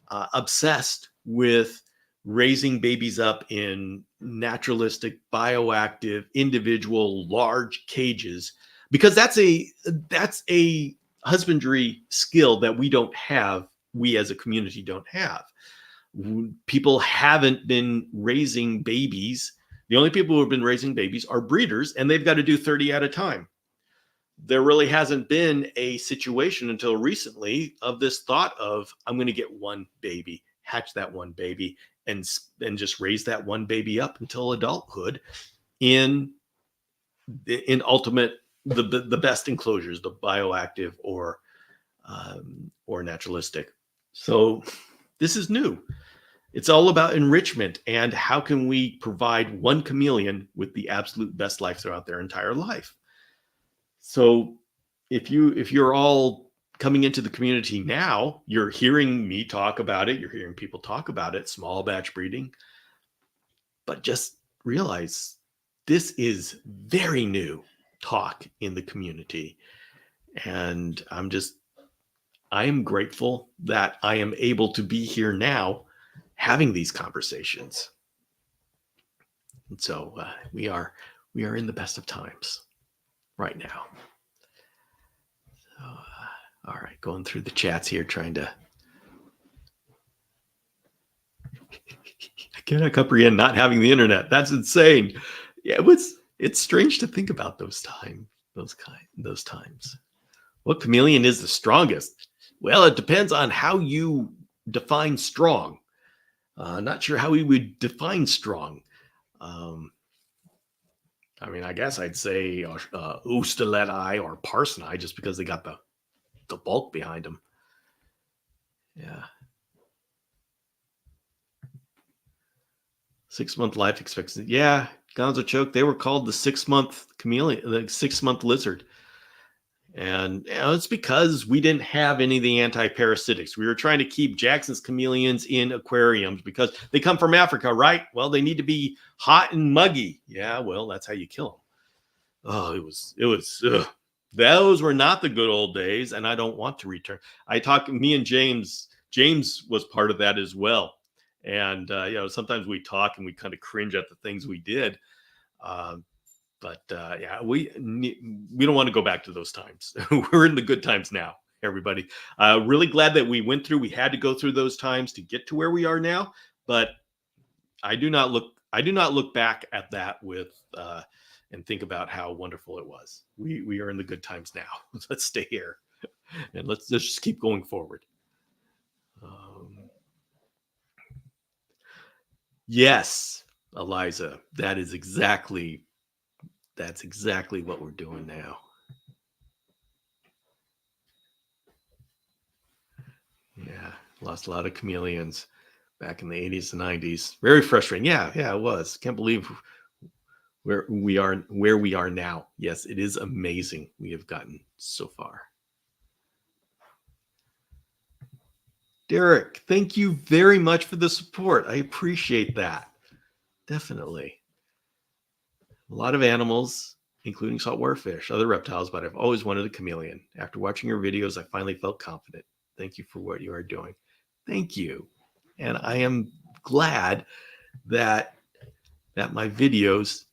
obsessed with raising babies up in naturalistic, bioactive, individual, large cages, because that's a husbandry skill that we as a community don't have. People haven't been raising babies. The only people who have been raising babies are breeders, and they've got to do 30 at a time. There really hasn't been a situation until recently of this thought of, I'm going to get one baby, hatch that one baby, and just raise that one baby up until adulthood in ultimate the best enclosures, the bioactive or naturalistic. So this is new. It's all about enrichment and how can we provide one chameleon with the absolute best life throughout their entire life. So if you're all coming into the community now, you're hearing me talk about it, you're hearing people talk about it, small batch breeding, but just realize this is very new talk in the community. And I am grateful that I am able to be here now having these conversations. And so we are in the best of times right now. So, all right, going through the chats here, trying to. I cannot comprehend not having the internet. That's insane. Yeah, it's strange to think about those times. What chameleon is the strongest? Well, it depends on how you define strong. Not sure how we would define strong. I mean, I guess I'd say Oosteleti or Parsoni, just because they got the bulk behind them. Yeah. 6-month life expectancy. Yeah, Gonzo Choke, they were called the 6-month chameleon, the 6-month lizard. And it's because we didn't have any of the anti-parasitics. We were trying to keep Jackson's chameleons in aquariums because they come from Africa, right? Well, they need to be hot and muggy. Yeah, well, that's how you kill them. Oh, it was. Those were not the good old days, and I don't want to return. Me and James was part of that as well. And, sometimes we talk and we kind of cringe at the things we did. But yeah, we don't want to go back to those times. We're in the good times now, everybody. Really glad that we had to go through those times to get to where we are now. But I do not look back at that and think about how wonderful it was. We are in the good times now. Let's stay here and let's just keep going forward. Yes, Eliza, that's exactly what we're doing now. Yeah, lost a lot of chameleons back in the 80s and 90s. Very frustrating. Yeah, it was. Can't believe where we are now. Yes, it is amazing we have gotten so far. Derek, thank you very much for the support. I appreciate that. Definitely. A lot of animals, including saltwater fish, other reptiles, but I've always wanted a chameleon. After watching your videos, I finally felt confident. Thank you for what you are doing. Thank you. And I am glad that my videos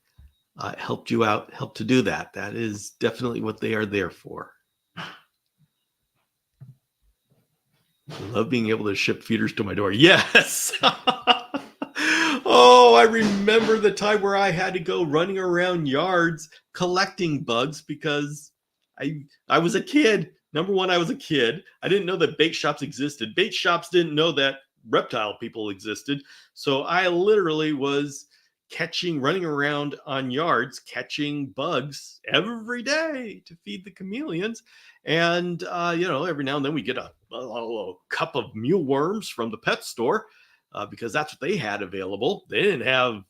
helped you out, helped to do that. That is definitely what they are there for. I love being able to ship feeders to my door. Yes. Oh, I remember the time where I had to go running around yards collecting bugs because I was a kid. Number one, I was a kid. I didn't know that bait shops existed. Bait shops didn't know that reptile people existed. So I literally was running around on yards, catching bugs every day to feed the chameleons. And, every now and then we get a a cup of mealworms from the pet store because that's what they had available. They didn't have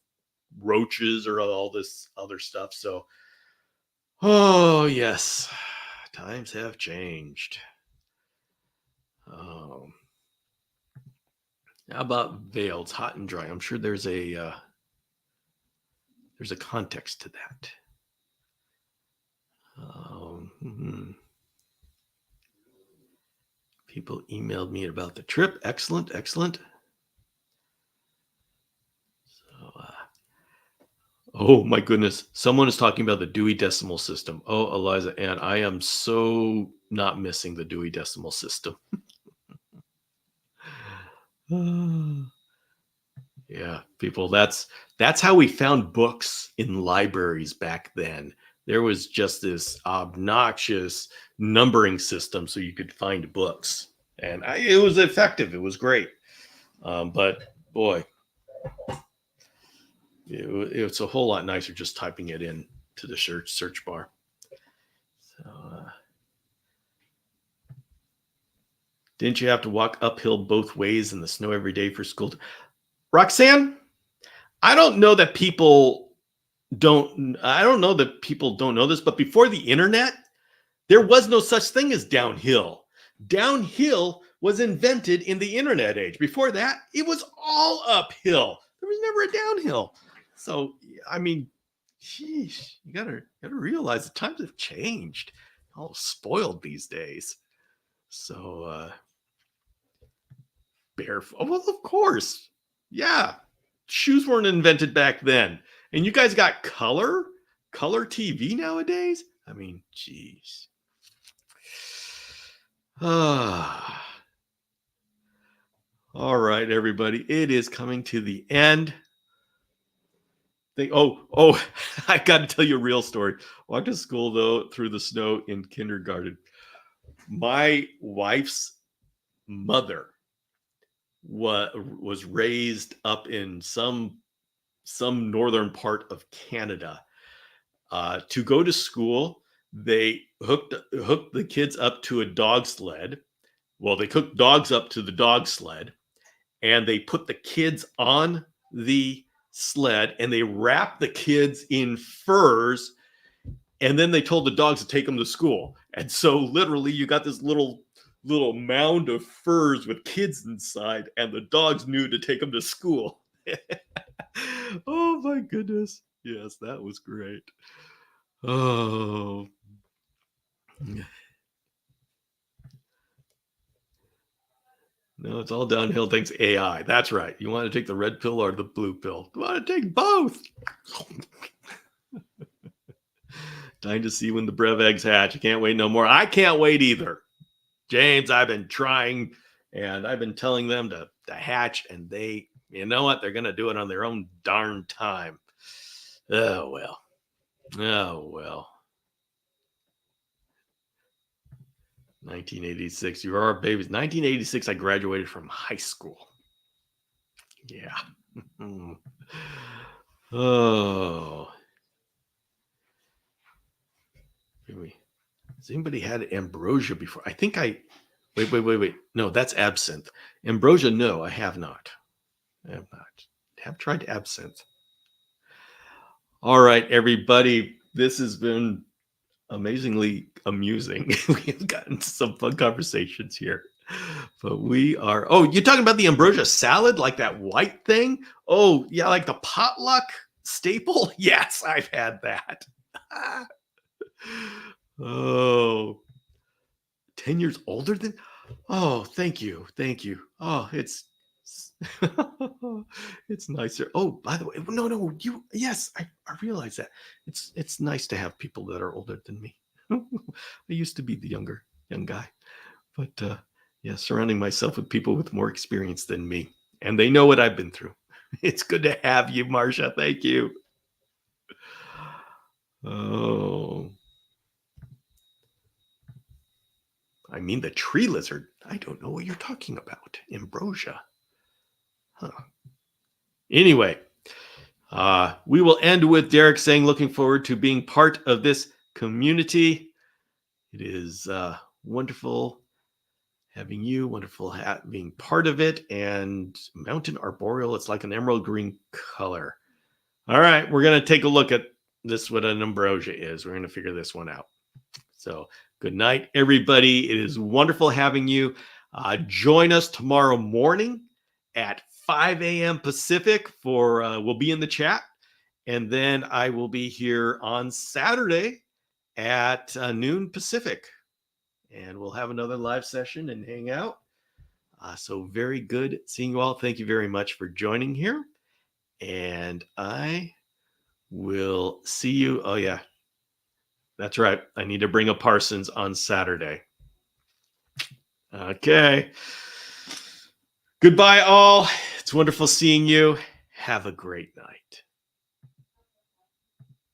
roaches or all this other stuff. So, oh, yes, times have changed. Oh, how about veils, hot and dry? I'm sure there's a context to that. People emailed me about the trip. Excellent, excellent. So, oh my goodness, someone is talking about the Dewey Decimal System. Oh, Eliza, and I am so not missing the Dewey Decimal System. Yeah, people, that's how we found books in libraries back then. There was just this obnoxious numbering system so you could find books, and it was effective. It was great, but boy, it's a whole lot nicer just typing it in to the search bar. So, didn't you have to walk uphill both ways in the snow every day for school? Roxanne, I don't know that people don't know this, but before the internet, there was no such thing as downhill. Downhill was invented in the internet age. Before that, it was all uphill. There was never a downhill. So, I mean, sheesh, you gotta realize the times have changed. All spoiled these days. So, barefoot. Well, of course. Yeah. Shoes weren't invented back then. And you guys got color TV nowadays? I mean, geez. All right, everybody. It is coming to the end. I got to tell you a real story. Walked to school, though, through the snow in kindergarten. My wife's mother was raised up in some northern part of Canada. To go to school, they hooked the kids up to a dog sled. Well, they hooked dogs up to the dog sled, and they put the kids on the sled, and they wrapped the kids in furs, and then they told the dogs to take them to school. And so literally you got this little mound of furs with kids inside, and the dogs knew to take them to school. Oh my goodness. Yes, that was great. Oh. No, it's all downhill thanks to AI. That's right. You want to take the red pill or the blue pill? You want to take both. Time to see when the brev eggs hatch. I can't wait no more. I can't wait either. James, I've been trying, and I've been telling them to hatch, and they, you know what? They're going to do it on their own darn time. Oh, well. 1986. You are babies. 1986, I graduated from high school. Yeah. Oh. Has anybody had ambrosia before? I think wait. No, that's absinthe. Ambrosia, no, I have not. I have tried absinthe. All right, everybody. This has been amazingly amusing. We've gotten some fun conversations here. But we are... Oh, you're talking about the ambrosia salad? Like that white thing? Oh, yeah, like the potluck staple? Yes, I've had that. Oh, 10 years older than... Oh, thank you. Oh, it's it's nicer. Oh, by the way, no, yes, I realize that. It's nice to have people that are older than me. I used to be the young guy, but yeah, surrounding myself with people with more experience than me, and they know what I've been through. It's good to have you, Marcia. Thank you. Oh, I mean the tree lizard. I don't know what you're talking about. Ambrosia. Huh. Anyway, we will end with Derek saying, looking forward to being part of this community. It is wonderful having you. Wonderful being part of it. And Mountain Arboreal, it's like an emerald green color. All right, we're going to take a look at this, what an ambrosia is. We're going to figure this one out. So good night, everybody. It is wonderful having you. Join us tomorrow morning at 5 a.m. Pacific for we'll be in the chat. And then I will be here on Saturday at noon Pacific. And we'll have another live session and hang out. So very good seeing you all. Thank you very much for joining here. And I will see you. Oh, yeah. That's right. I need to bring a Parsons on Saturday. Okay. Goodbye, all. It's wonderful seeing you. Have a great night.